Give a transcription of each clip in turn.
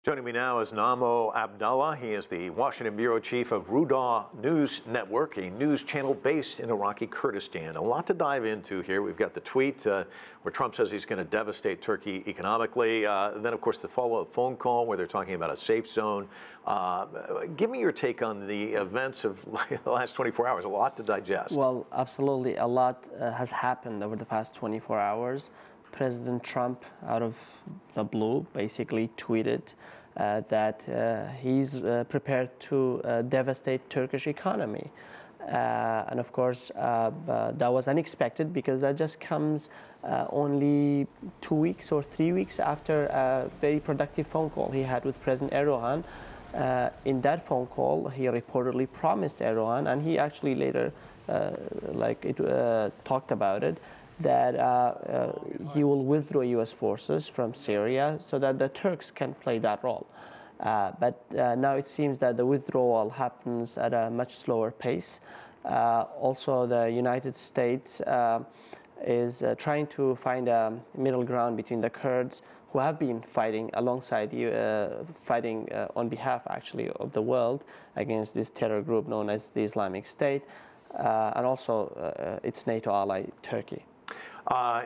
Joining me now is Namo Abdulla. He is the Washington Bureau Chief of Rudaw News Network, a news channel based in Iraqi Kurdistan. A lot to dive into here. We've got the tweet where Trump says he's going to devastate Turkey economically. Then, of course, the follow-up phone call where they're talking about a safe zone. Give me your take on the events of the last 24 hours. A lot to digest. Well, absolutely. A lot has happened over the past 24 hours. President Trump, out of the blue, basically tweeted that he's prepared to devastate Turkish economy. And of course, that was unexpected because that just comes only 2 weeks or 3 weeks after a very productive phone call he had with President Erdogan. In that phone call, he reportedly promised Erdogan, and he actually later talked about it, that he will withdraw U.S. forces from Syria so that the Turks can play that role. But now it seems that the withdrawal happens at a much slower pace. Also, the United States is trying to find a middle ground between the Kurds, who have been fighting alongside fighting on behalf, actually, of the world against this terror group known as the Islamic State, and also its NATO ally, Turkey.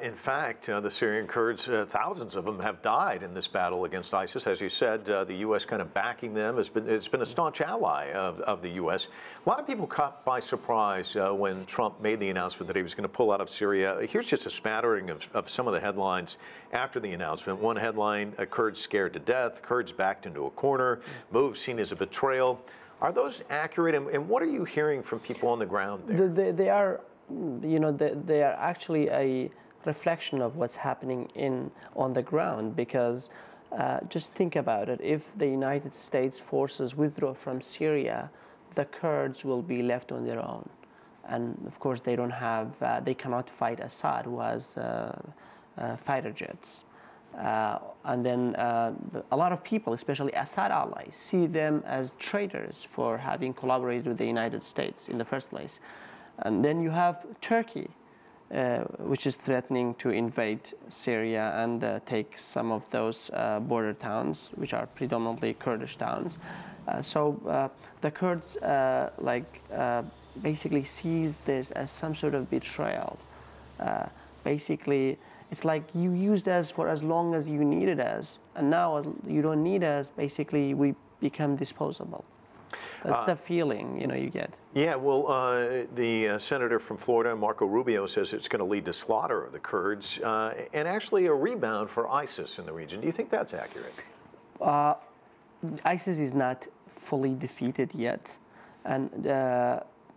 In fact, the Syrian Kurds, thousands of them have died in this battle against ISIS. As you said, the U.S. kind of backing them. It's been a staunch ally of the U.S. A lot of people caught by surprise when Trump made the announcement that he was going to pull out of Syria. Here's just a smattering of some of the headlines after the announcement. One headline, Kurds scared to death, Kurds backed into a corner, move seen as a betrayal. Are those accurate, and what are you hearing from people on the ground there? They are. They are actually a reflection of what's happening on the ground, because just think about it. If the United States forces withdraw from Syria, the Kurds will be left on their own. And of course, they cannot fight Assad, who has fighter jets. And then a lot of people, especially Assad allies, see them as traitors for having collaborated with the United States in the first place. And then you have Turkey, which is threatening to invade Syria and take some of those border towns, which are predominantly Kurdish towns. So the Kurds basically sees this as some sort of betrayal. Basically, it's like you used us for as long as you needed us, and now as you don't need us, basically we become disposable. That's the feeling, you get. Yeah, well, the senator from Florida, Marco Rubio, says it's going to lead to slaughter of the Kurds and actually a rebound for ISIS in the region. Do you think that's accurate? ISIS is not fully defeated yet. And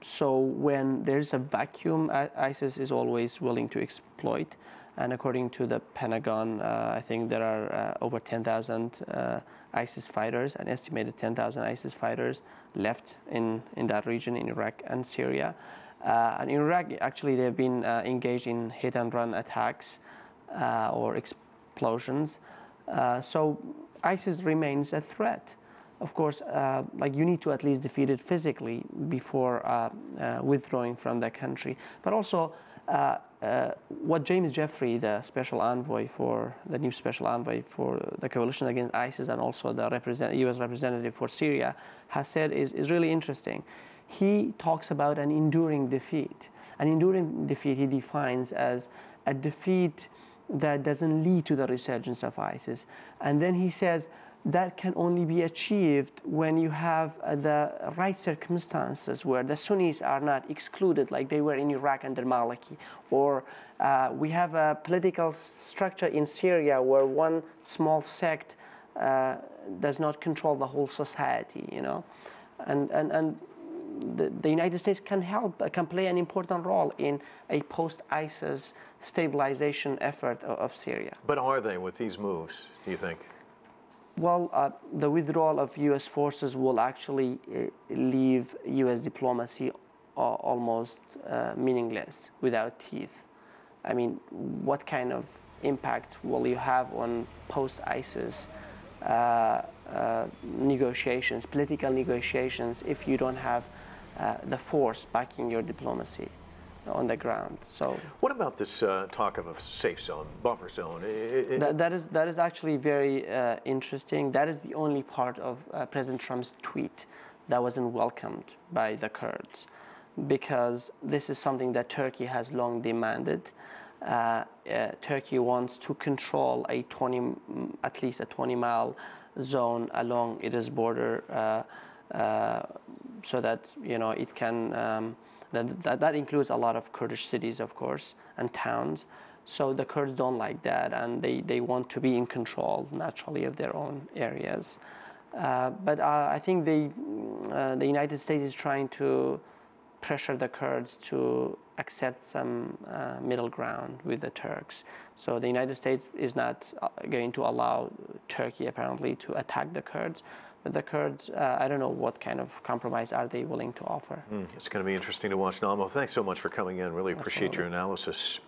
so when there's a vacuum, ISIS is always willing to exploit. And according to the Pentagon, I think there are over 10,000 ISIS fighters, an estimated 10,000 ISIS fighters left in that region, in Iraq and Syria. And in Iraq, actually, they've been engaged in hit-and-run attacks or explosions. So ISIS remains a threat. Of course, you need to at least defeat it physically before withdrawing from the country. But also, what James Jeffrey, the new special envoy for the coalition against ISIS, and also the U.S. representative for Syria, has said is really interesting. He talks about an enduring defeat. An enduring defeat he defines as a defeat that doesn't lead to the resurgence of ISIS. And then he says that can only be achieved when you have the right circumstances, where the Sunnis are not excluded like they were in Iraq under Maliki, or we have a political structure in Syria where one small sect does not control the whole society, and the United States can play an important role in a post-ISIS stabilization effort of Syria. But are they with these moves, do you think? Well, the withdrawal of U.S. forces will actually leave U.S. diplomacy almost meanegless, without teeth. I mean, what kind of impact will you have on post-ISIS negotiations, political negotiations, if you don't have the force backing your diplomacy? on the ground. So what about this talk of a safe zone, buffer zone? that is actually very interesting. That is the only part of President Trump's tweet that wasn't welcomed by the Kurds, because this is something that Turkey has long demanded. Turkey wants to control at least a 20-mile zone along its border, so that it can. That includes a lot of Kurdish cities, of course, and towns. So the Kurds don't like that, and they want to be in control naturally of their own areas. But I think the United States is trying to pressure the Kurds to accept some middle ground with the Turks. So the United States is not going to allow Turkey apparently to attack the Kurds. But the Kurds, I don't know what kind of compromise are they willing to offer. It's going to be interesting to watch. Namo, thanks so much for coming in. Really appreciate your analysis.